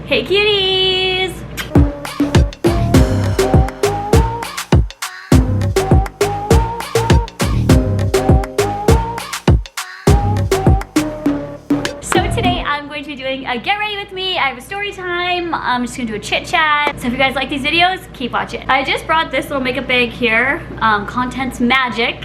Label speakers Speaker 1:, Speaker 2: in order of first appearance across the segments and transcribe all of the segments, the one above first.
Speaker 1: Hey cuties! So today I'm going to be doing a get ready with me. I have a story time. I'm just gonna do a chit chat. So if you guys like these videos, keep watching. I just brought this little makeup bag here. Contents magic.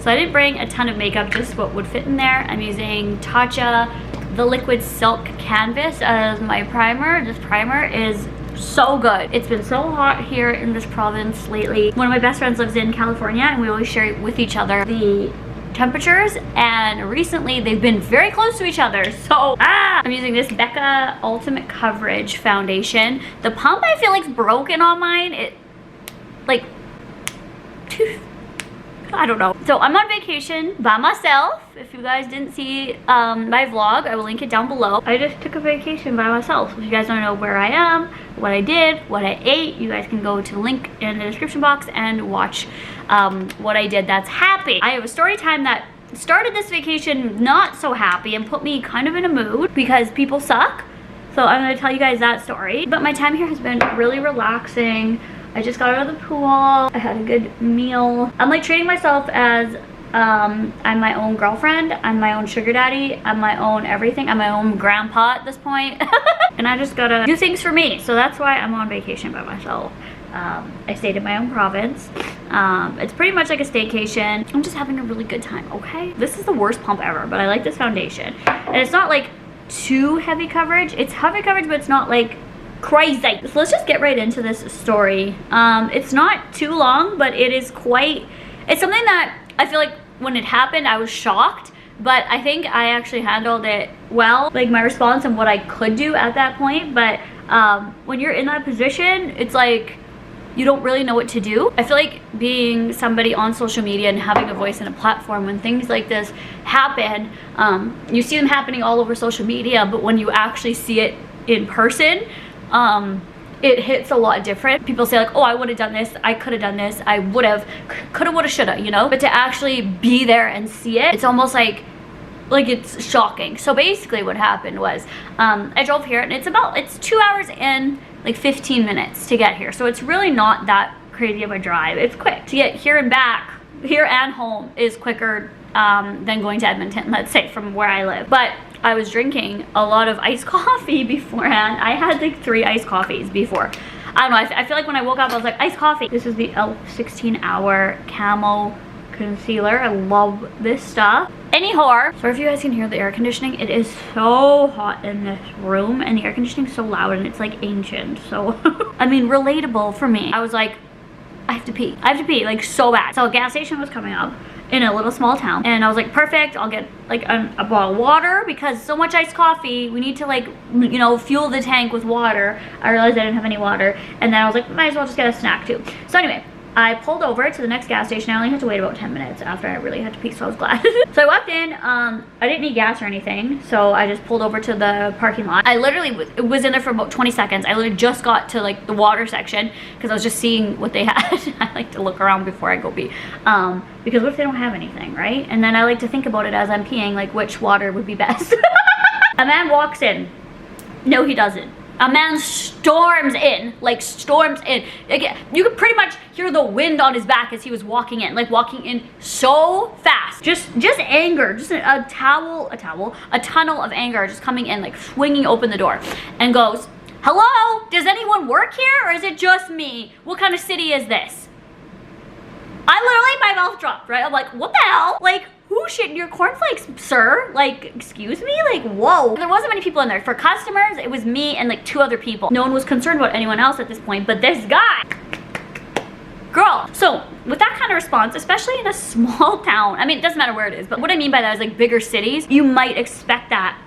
Speaker 1: So I didn't bring a ton of makeup, just what would fit in there. I'm using Tatcha the liquid silk canvas as my primer. This primer is so good. It's been so hot here in this province lately. One of my best friends lives in California and we always share with each other the temperatures, and recently they've been very close to each other. So I'm using this Becca Ultimate Coverage foundation. The pump I feel like is broken on mine. It like I don't know. So I'm on vacation by myself. If you guys didn't see my vlog, I will link it down below. I just took a vacation by myself. If you guys want to know where I am, what I did, what I ate, you guys can go to the link in the description box and watch what I did that's happy. I have a story time that started this vacation not so happy and put me kind of in a mood because people suck. So I'm going to tell you guys that story. But my time here has been really relaxing. I just got out of the pool. I had a good meal. I'm like treating myself as I'm my own girlfriend. I'm my own sugar daddy. I'm my own everything. I'm my own grandpa at this point. And I just gotta do things for me. So that's why I'm on vacation by myself. I stayed in my own province. It's pretty much like a staycation. I'm just having a really good time, okay? This is the worst pump ever, but I like this foundation. And it's not like too heavy coverage. It's heavy coverage, but it's not like crazy. So let's just get right into this story. It's not too long, but it is quite, it's something that I feel like when it happened I was shocked, but I think I actually handled it well, like my response and what I could do at that point. But when you're in that position, it's like you don't really know what to do. I feel like being somebody on social media and having a voice and a platform, when things like this happen, you see them happening all over social media, but when you actually see it in person, it hits a lot different. People say like, oh, I would have done this, I could have done this, I would have, could have, would have, should have, you know? But to actually be there and see it, it's almost like it's shocking. So basically what happened was, I drove here and it's 2 hours and like 15 minutes to get here. So it's really not that crazy of a drive. It's quick. To get here and back, here and home is quicker than going to Edmonton, let's say, from where I live. But I was drinking a lot of iced coffee beforehand. I had like 3 iced coffees before. I don't know, I feel like when I woke up I was like, iced coffee. This is the e.l.f. 16 Hour Camo Concealer. I love this stuff. Anyhow, sorry if you guys can hear the air conditioning. It is so hot in this room and the air conditioning is so loud and it's like ancient. So, I mean, relatable for me. I was like, I have to pee. I have to pee, like so bad. So a gas station was coming up in a little small town and I was like, perfect, I'll get like a bottle of water because so much iced coffee, we need to like, you know, fuel the tank with water. I realized I didn't have any water and then I was like, might as well just get a snack too. So anyway, I pulled over to the next gas station. I only had to wait about 10 minutes after I really had to pee, so I was glad. So I walked in, I didn't need gas or anything, so I just pulled over to the parking lot. I literally was in there for about 20 seconds. I literally just got to like the water section because I was just seeing what they had. I like to look around before I go pee. Because what if they don't have anything, right? And then I like to think about it as I'm peeing, like which water would be best. A man walks in. No, he doesn't. A man storms in, like storms in. Like, you could pretty much hear the wind on his back as he was walking in, like walking in so fast. Just anger, just a tunnel of anger just coming in, like swinging open the door and goes, hello, does anyone work here or is it just me? What kind of city is this? I literally, my mouth dropped, right? I'm like, what the hell? Like, who shit in your cornflakes, sir? Like, excuse me? Like, whoa. There wasn't many people in there. For customers, it was me and like 2 other people. No one was concerned about anyone else at this point, but this guy. Girl. So, with that kind of response, especially in a small town, I mean, it doesn't matter where it is, but what I mean by that is like bigger cities, you might expect that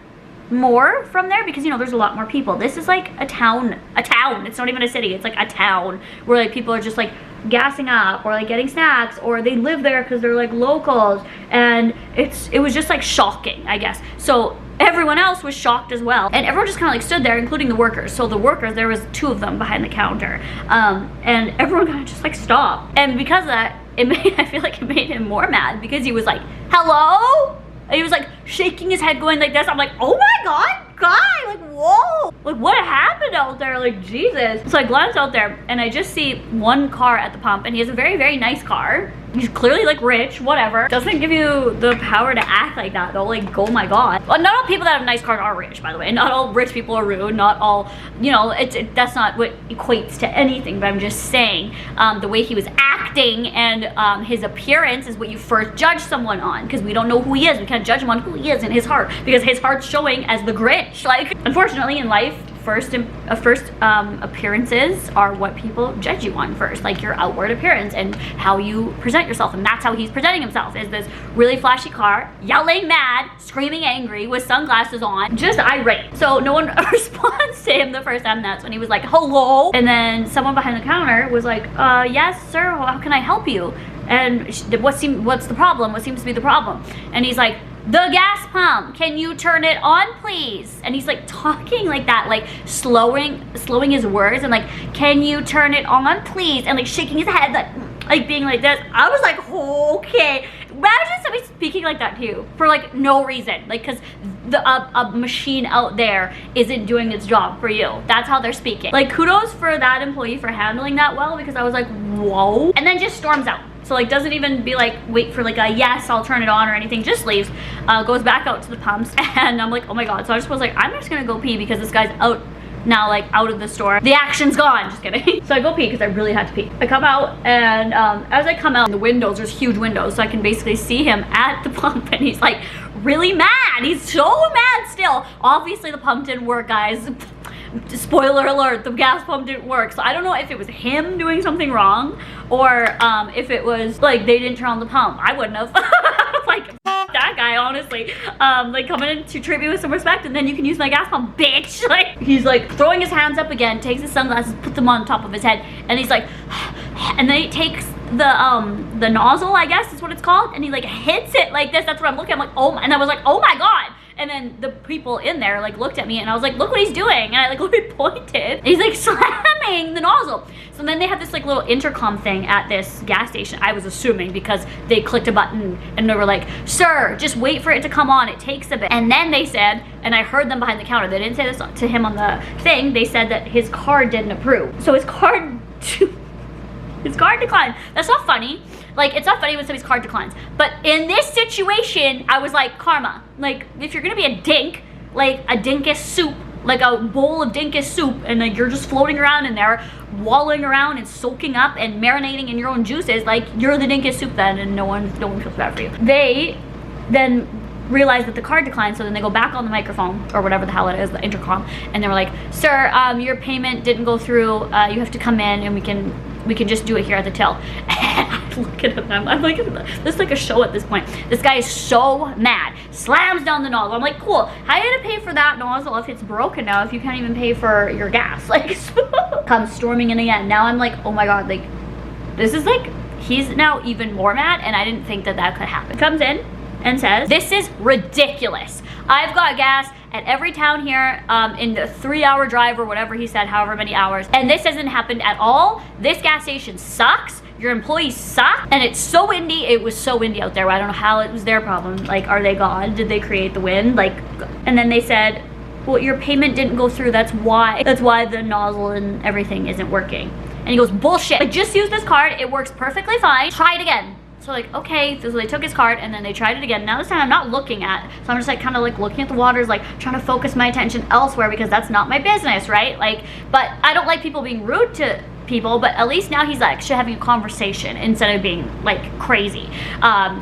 Speaker 1: more from there because, you know, there's a lot more people. This is like a town. It's not even a city. It's like a town where like people are just like gassing up or like getting snacks or they live there because they're like locals, and it was just like shocking, I guess. So everyone else was shocked as well, and everyone just kind of like stood there, including the workers. So the workers, there was 2 of them behind the counter, and everyone kind of just like stopped. And because of that, I feel like it made him more mad because he was like, hello? And he was like shaking his head going like this. I'm like, oh my god, guy, like, whoa. Like, what happened out there? Like, Jesus. So I glance out there and I just see one car at the pump, and he has a very, very nice car. He's clearly like rich, whatever. Doesn't give you the power to act like that though. Like, oh my God. Well, not all people that have nice cars are rich, by the way. Not all rich people are rude. Not all, you know, that's not what equates to anything. But I'm just saying, the way he was acting and his appearance is what you first judge someone on, because we don't know who he is. We can't judge him on who he is in his heart, because his heart's showing as the Grinch. Like, unfortunately, in life, first appearances are what people judge you on first, like your outward appearance and how you present yourself. And that's how he's presenting himself, is this really flashy car, yelling mad, screaming angry, with sunglasses on, just irate. So no one responds to him the first time. That's when he was like, hello. And then someone behind the counter was like, yes sir, how can I help you? And what's the problem? What seems to be the problem? And he's like, the gas pump, can you turn it on please? And he's like talking like that, like slowing his words, and like, can you turn it on please? And like shaking his head, like being like this. I was like, okay. Imagine somebody speaking like that to you for like no reason, like because a machine out there isn't doing its job for you. That's how they're speaking. Like, kudos for that employee for handling that well, because I was like, whoa. And then just storms out. So like, doesn't even be like, wait for like a yes, I'll turn it on or anything, just leaves, goes back out to the pumps. And I'm like, oh my God. So I just was like, I'm just gonna go pee because this guy's out now, like out of the store. The action's gone, just kidding. So I go pee because I really had to pee. I come out, and as I come out, the windows, there's huge windows, so I can basically see him at the pump, and he's like really mad. He's so mad still. Obviously the pump didn't work, guys. Spoiler alert, the gas pump didn't work. So I don't know if it was him doing something wrong, or if it was like they didn't turn on the pump. I wouldn't have. Like, that guy, honestly. Like, coming in to treat me with some respect, and then you can use my gas pump, bitch. Like, he's like throwing his hands up again, takes his sunglasses, puts them on top of his head, and he's like, and then he takes the nozzle, I guess is what it's called, and he like hits it like this. That's what I'm looking at. I'm like, oh my, and I was like, oh my God. And then the people in there like looked at me, and I was like, look what he's doing. And I like literally pointed. He's like slamming the nozzle. So then they had this like little intercom thing at this gas station, I was assuming, because they clicked a button and they were like, sir, just wait for it to come on, it takes a bit. And then they said, and I heard them behind the counter, they didn't say this to him on the thing, they said that his card didn't approve. So his card declined. That's not funny. Like, it's not funny when somebody's card declines. But in this situation, I was like, karma. Like, if you're gonna be a dink, like a dinkus soup, like a bowl of dinkus soup, and like you're just floating around in there, walling around and soaking up and marinating in your own juices, like you're the dinkus soup then, and no one feels bad for you. They then realize that the card declined, so then they go back on the microphone, or whatever the hell it is, the intercom, and they were like, sir, your payment didn't go through, you have to come in and we can just do it here at the till. And I'm looking at them, I'm like, this is like a show at this point. This guy is so mad, slams down the nozzle. I'm like, cool, how are you gonna pay for that nozzle if it's broken now, if you can't even pay for your gas? Like, comes storming in again. Now I'm like, oh my God, like, this is like, he's now even more mad, and I didn't think that that could happen. Comes in and says, this is ridiculous. I've got gas at every town here in the 3-hour drive or whatever he said, however many hours, and this hasn't happened at all. This gas station sucks. Your employees suck, and it's so windy. It was so windy out there. I don't know how it was their problem. Like, are they God? Did they create the wind? Like, and then they said, well, your payment didn't go through. That's why the nozzle and everything isn't working. And he goes, bullshit. I just used this card. It works perfectly fine. Try it again. So like, okay, so they took his card and then they tried it again. Now this time I'm not looking at, so I'm just like kind of like looking at the waters, like trying to focus my attention elsewhere, because that's not my business, right? Like, but I don't like people being rude to people, but at least now he's like actually having a conversation instead of being like crazy.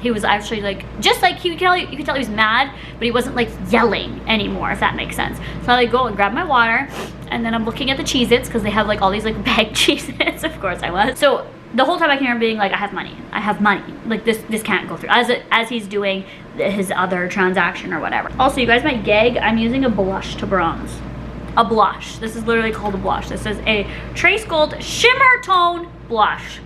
Speaker 1: He was actually like, just like you could tell he was mad, but he wasn't like yelling anymore, if that makes sense. So I go and grab my water, and then I'm looking at the Cheez-Its, because they have like all these like bag Cheez-Its. Of course I was. So the whole time I can hear him being like, I have money, like this can't go through, as he's doing his other transaction or whatever. Also, you guys might gag, I'm using a blush to bronze. A blush. This is literally called a blush. This is a Trace Gold Shimmer Tone Blush.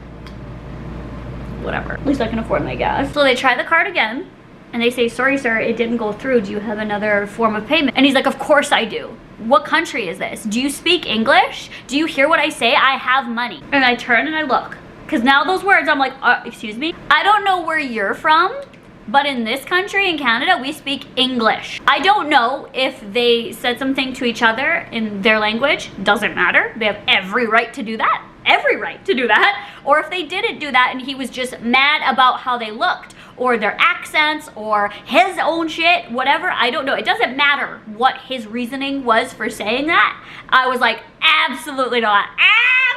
Speaker 1: Whatever. At least I can afford my gas. So they try the card again, and they say, sorry sir, it didn't go through. Do you have another form of payment? And he's like, of course I do. What country is this? Do you speak English? Do you hear what I say? I have money. And I turn and I look. Because now those words, I'm like, excuse me? I don't know where you're from, But in this country, in Canada, we speak English. I don't know if they said something to each other in their language. Doesn't matter. They have every right to do that. Every right to do that. Or if they didn't do that and he was just mad about how they looked, or their accents, or his own shit, whatever, I don't know. It doesn't matter what his reasoning was for saying that. I was like, absolutely not.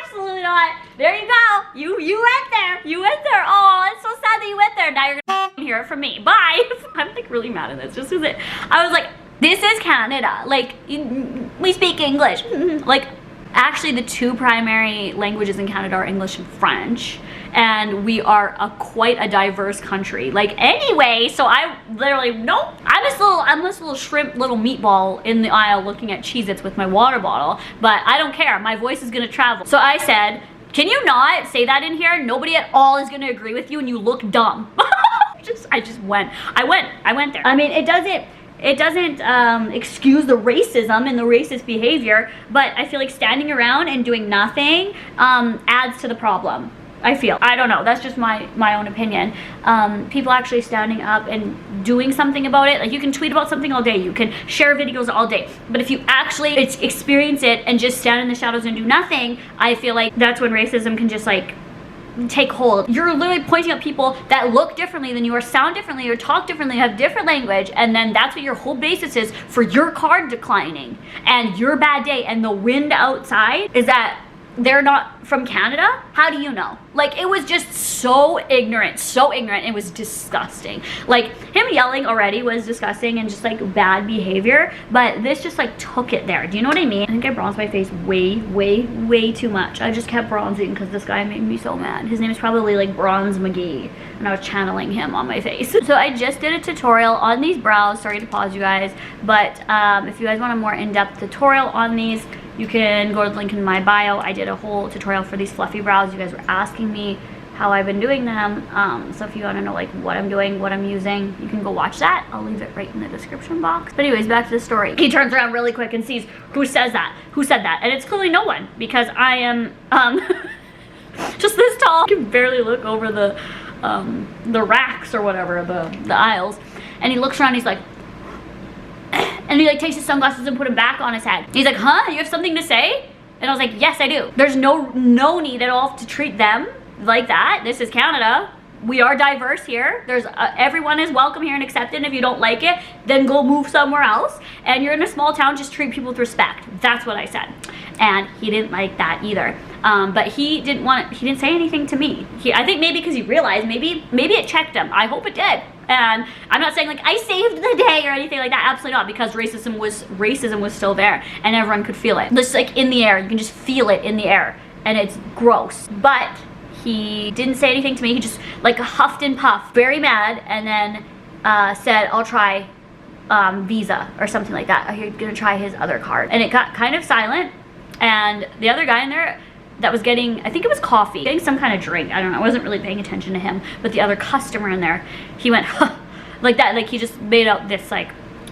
Speaker 1: Absolutely not. There you go. You went there. You went there. Oh, it's so sad that you went there. Now you're gonna hear it from me. Bye. I'm like really mad at this just because I was like, this is Canada. Like, we speak English. Like, actually the two primary languages in Canada are English and French. And we are quite a diverse country. Like, anyway, so I literally, nope. I'm this little shrimp little meatball in the aisle looking at Cheez-Its with my water bottle, but I don't care. My voice is gonna travel. So I said, can you not say that in here? Nobody at all is gonna agree with you and you look dumb. I went there. I mean, it doesn't excuse the racism and the racist behavior, but I feel like standing around and doing nothing adds to the problem. I don't know, that's just my own opinion. People actually standing up and doing something about it, like you can tweet about something all day, you can share videos all day, but if you actually experience it and just stand in the shadows and do nothing, I feel like that's when racism can just like take hold. You're literally pointing out people that look differently than you, or sound differently, or talk differently, have different language, and then that's what your whole basis is for your card declining and your bad day. And the wind outside is that they're not from Canada. How do you know? Like, it was just so ignorant, it was disgusting. Like, him yelling already was disgusting and just like bad behavior, but this just like took it there. Do you know what I mean? I think I bronzed my face way too much. I just kept bronzing because this guy made me so mad. His name is probably like Bronze McGee, and I was channeling him on my face. So I just did a tutorial on these brows. Sorry to pause you guys, but if you guys want a more in-depth tutorial on these, you can go to the link in my bio. I did a whole tutorial for these fluffy brows. You guys were asking me how I've been doing them. So if you want to know like what I'm doing, what I'm using, you can go watch that. I'll leave it right in the description box. But anyways, back to the story. He turns around really quick and sees who said that. And it's clearly no one, because I am just this tall. I can barely look over the racks or whatever, the aisles. And he looks around, he's like, and he like takes his sunglasses and put them back on his head. He's like, huh, you have something to say? And I was like, yes, I do. There's no need at all to treat them like that. This is Canada. We are diverse here. There's everyone is welcome here and accepted. And if you don't like it, then go move somewhere else. And you're in a small town, just treat people with respect. That's what I said. And he didn't like that either. But he didn't say anything to me. I think maybe because he realized, maybe it checked him. I hope it did. And I'm not saying like I saved the day or anything like that. Absolutely not, because racism was still there and everyone could feel it. Just like in the air, you can just feel it in the air, and it's gross. But he didn't say anything to me. He just like huffed and puffed, very mad, and then said, I'll try Visa or something like that. You're gonna try his other card. And it got kind of silent, and the other guy in there that was getting, I think it was coffee, getting some kind of drink, I don't know, I wasn't really paying attention to him, but the other customer in there, he went, huh, like that, like he just made up this like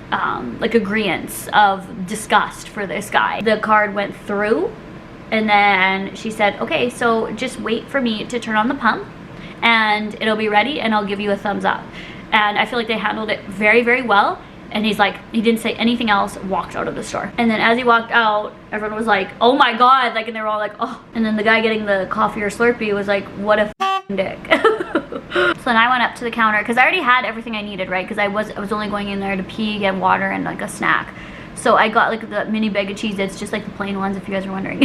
Speaker 1: agreeance of disgust for this guy. The card went through, and then she said, okay, so just wait for me to turn on the pump, and it'll be ready, and I'll give you a thumbs up. And I feel like they handled it very well. And he's like, he didn't say anything else, walked out of the store. And then as he walked out, everyone was like, oh my God, like, and they were all like, oh. And then the guy getting the coffee or Slurpee was like, what a dick. So then I went up to the counter, because I already had everything I needed, right? Because I was only going in there to pee, get water, and like a snack. So I got like the mini bag of Cheez-Its, just like the plain ones, if you guys are wondering.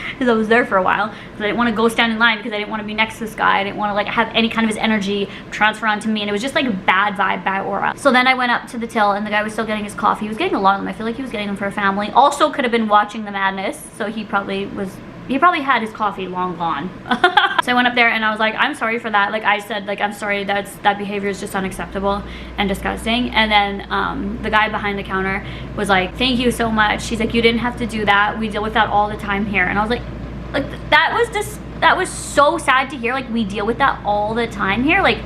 Speaker 1: Because I was there for a while, because I didn't want to go stand in line, because I didn't want to be next to this guy. I didn't want to like have any kind of his energy transfer onto me, and it was just like a bad vibe, bad aura. So then I went up to the till, and the guy was still getting his coffee. He was getting a lot of them. I feel like he was getting them for a family. Also could have been watching the madness, so he probably had his coffee long gone. So I went up there and I was like, I'm sorry for that. Like I said, like, I'm sorry, that behavior is just unacceptable and disgusting. And then the guy behind the counter was like, thank you so much. She's like, you didn't have to do that. We deal with that all the time here. And I was like that was so sad to hear. Like, we deal with that all the time here. Like,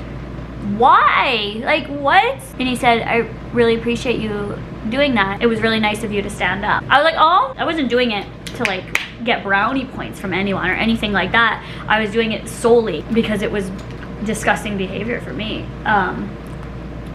Speaker 1: why? Like, what? And he said, I really appreciate you doing that. It was really nice of you to stand up. I was like, oh, I wasn't doing it to like get brownie points from anyone or anything like that. I was doing it solely because it was disgusting behavior for me.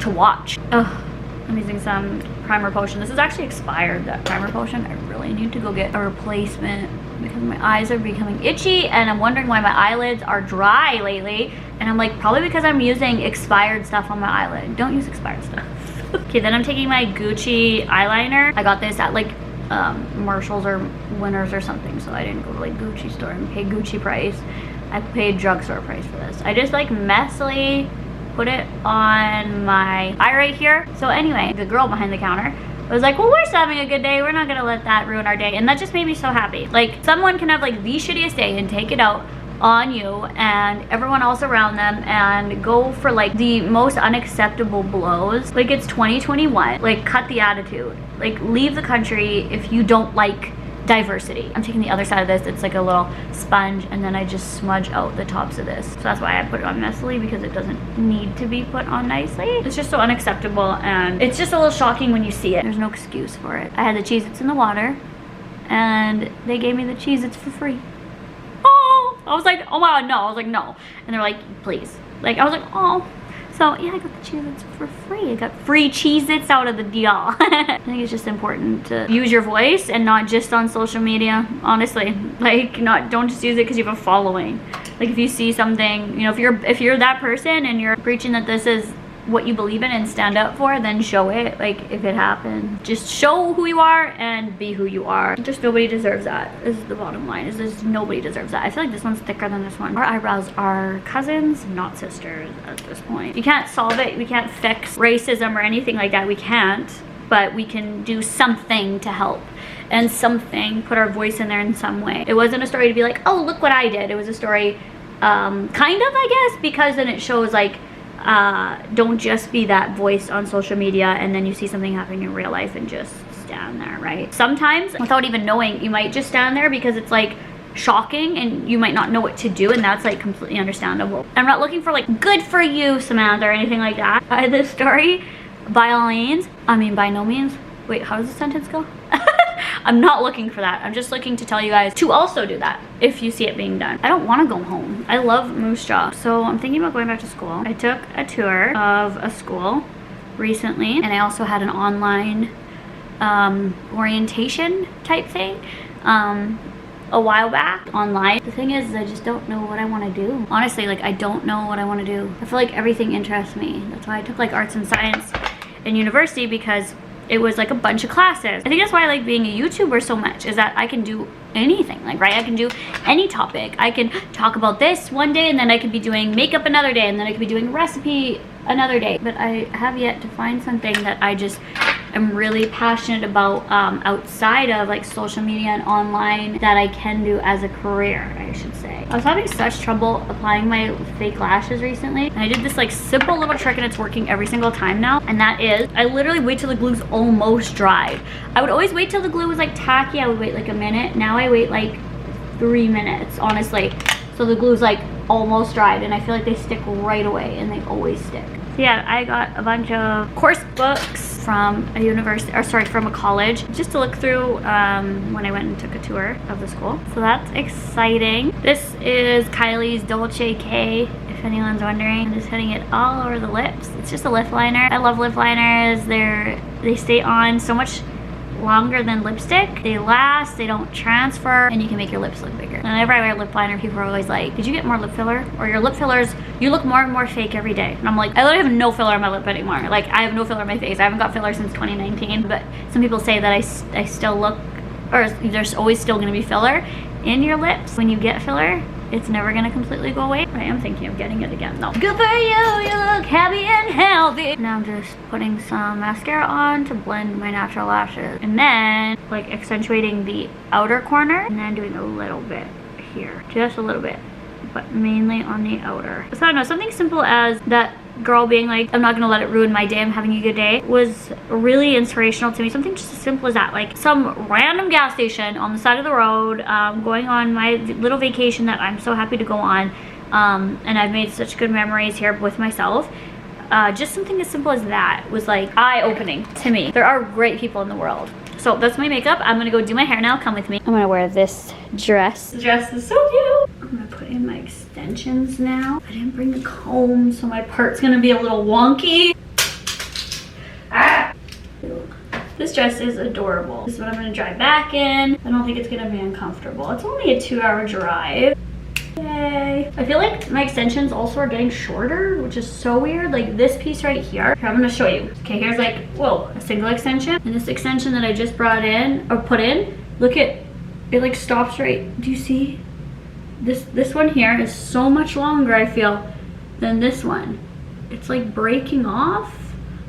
Speaker 1: to watch. Ugh. I'm using some primer potion. This is actually expired, that primer potion. I really need to go get a replacement because my eyes are becoming itchy and I'm wondering why my eyelids are dry lately. And I'm like, probably because I'm using expired stuff on my eyelid. Don't use expired stuff. Okay, then I'm taking my Gucci eyeliner. I got this at like Marshalls or Winners or something, so I didn't go to like Gucci store and pay Gucci price. I paid drugstore price for this. I just like messily put it on my eye right here. So anyway, the girl behind the counter was like, well, we're just having a good day, we're not gonna let that ruin our day. And that just made me so happy. Like, someone can have like the shittiest day and take it out on you and everyone else around them and go for like the most unacceptable blows. Like, it's 2021. Like, cut the attitude. Like, leave the country if you don't like diversity. I'm taking the other side of this. It's like a little sponge and then I just smudge out the tops of this. So that's why I put it on messily, because it doesn't need to be put on nicely. It's just so unacceptable and it's just a little shocking when you see it. There's no excuse for it. I had the Cheez-Its in the water and they gave me the Cheez-Its for free. Oh, I was like, oh my god, no. I was like, no. And they're like, please. Like, I was like, oh. So yeah, I got the Cheez-Its for free. I got free Cheez-Its out of the deal. I think it's just important to use your voice and not just on social media, honestly. Like, don't just use it because you have a following. Like, if you see something, you know, if you're that person and you're preaching that this is what you believe in and stand up for, then show it. Like, if it happens, just show who you are and be who you are. Just nobody deserves that, is the bottom line. Is just nobody deserves that. I feel like this one's thicker than this one. Our eyebrows are cousins, not sisters at this point. You can't solve it. We can't fix racism or anything like that. We can't, but we can do something to help and put our voice in there in some way. It wasn't a story to be like, oh, look what I did. It was a story, kind of, I guess, because then it shows like, don't just be that voice on social media and then you see something happening in real life and just stand there, right? Sometimes, without even knowing, you might just stand there because it's like shocking and you might not know what to do, and that's like completely understandable. I'm not looking for like, good for you, Samantha, or anything like that. This story, by all means, I mean, by no means. Wait, how does the sentence go? I'm not looking for that. I'm just looking to tell you guys to also do that if you see it being done. I don't want to go home. I love Moose Jaw. So I'm thinking about going back to school. I took a tour of a school recently, and I also had an online orientation type thing a while back online. The thing is, I just don't know what I want to do. Honestly, like, I don't know what I want to do. I feel like everything interests me. That's why I took like arts and science in university, because it was like a bunch of classes. I think that's why I like being a YouTuber so much, is that I can do anything, like, right? I can do any topic. I can talk about this one day and then I could be doing makeup another day and then I could be doing recipe another day. But I have yet to find something that I just am really passionate about outside of like social media and online that I can do as a career, I should say. I was having such trouble applying my fake lashes recently, and I did this like simple little trick and it's working every single time now, and that is I literally wait till the glue's almost dried. I would always wait till the glue was like tacky. I would wait like a minute. Now I wait like 3 minutes, honestly. So the glue's like almost dried, and I feel like they stick right away, and they always stick. So yeah, I got a bunch of course books from a university, or sorry, from a college, just to look through when I went and took a tour of the school. So that's exciting. This is Kylie's Dolce K, if anyone's wondering. I'm just putting it all over the lips. It's just a lip liner. I love lip liners. They stay on so much longer than lipstick. They last, they don't transfer, and you can make your lips look bigger. Whenever I wear lip liner, people are always like, did you get more lip filler? Or your lip fillers, you look more and more fake every day. And I'm like, I literally have no filler on my lip anymore. Like, I have no filler on my face. I haven't got filler since 2019, but some people say that I still look, or there's always still gonna be filler in your lips. When you get filler, it's never gonna completely go away. I am thinking of getting it again though. Good for you, you look happy and healthy. Now I'm just putting some mascara on to blend my natural lashes, and then like accentuating the outer corner, and then doing a little bit here, just a little bit, but mainly on the outer. So I don't know, something simple as that girl being like, I'm not gonna let it ruin my day, I'm having a good day, was really inspirational to me. Something just as simple as that, like some random gas station on the side of the road, going on my little vacation that I'm so happy to go on, and I've made such good memories here with myself. Just something as simple as that was like eye-opening to me. There are great people in the world. So that's my makeup. I'm gonna go do my hair now. Come with me. I'm gonna wear this dress. The dress is so cute. I'm gonna put in my extensions now. I didn't bring a comb, so my part's gonna be a little wonky. dress is adorable. This is what I'm gonna drive back in. I don't think it's gonna be uncomfortable. It's only a 2-hour drive. Yay. I feel like my extensions also are getting shorter, which is so weird. Like this piece right here. Here, I'm gonna show you. Okay, here's like, whoa, a single extension. And this extension that I just brought in, or put in, look at, it like stops right, do you see? This one here is so much longer, I feel, than this one. It's like breaking off.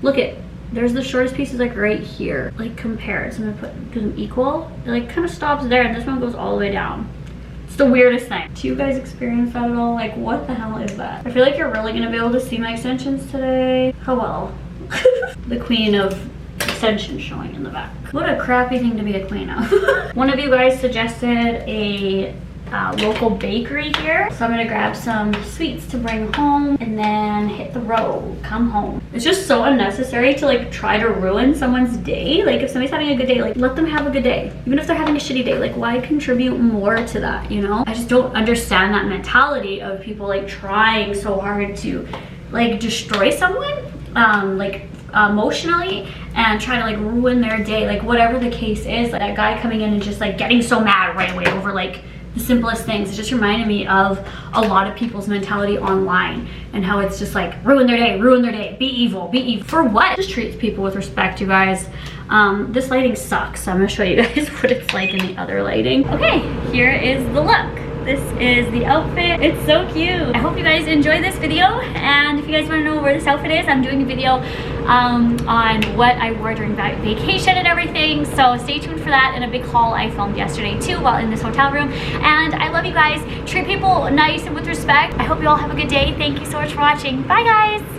Speaker 1: Look at, there's the shortest piece is like right here. Like compare, so I'm gonna do them equal. It like kind of stops there, and this one goes all the way down. It's the weirdest thing. Do you guys experience that at all? Like, what the hell is that? I feel like you're really gonna be able to see my extensions today. Oh well. The queen of extensions showing in the back. What a crappy thing to be a queen of. One of you guys suggested a local bakery here, so I'm gonna grab some sweets to bring home and then hit the road, come home. It's just so unnecessary to like try to ruin someone's day. Like if somebody's having a good day, like let them have a good day. Even if they're having a shitty day, like why contribute more to that, you know? I just don't understand that mentality of people like trying so hard to like destroy someone emotionally and try to like ruin their day, like whatever the case is. Like that guy coming in and just like getting so mad right away over like the simplest things. It just reminded me of a lot of people's mentality online and how it's just like ruin their day, be evil, for what? Just treat people with respect, you guys. This lighting sucks, so I'm gonna show you guys what it's like in the other lighting. Okay, here is the look. This is the outfit. It's so cute. I hope you guys enjoy this video, and if you guys want to know where this outfit is, I'm doing a video on what I wore during vacation and everything, so stay tuned for that, and a big haul I filmed yesterday too while in this hotel room. And I love you guys. Treat people nice and with respect. I hope you all have a good day. Thank you so much for watching. Bye guys.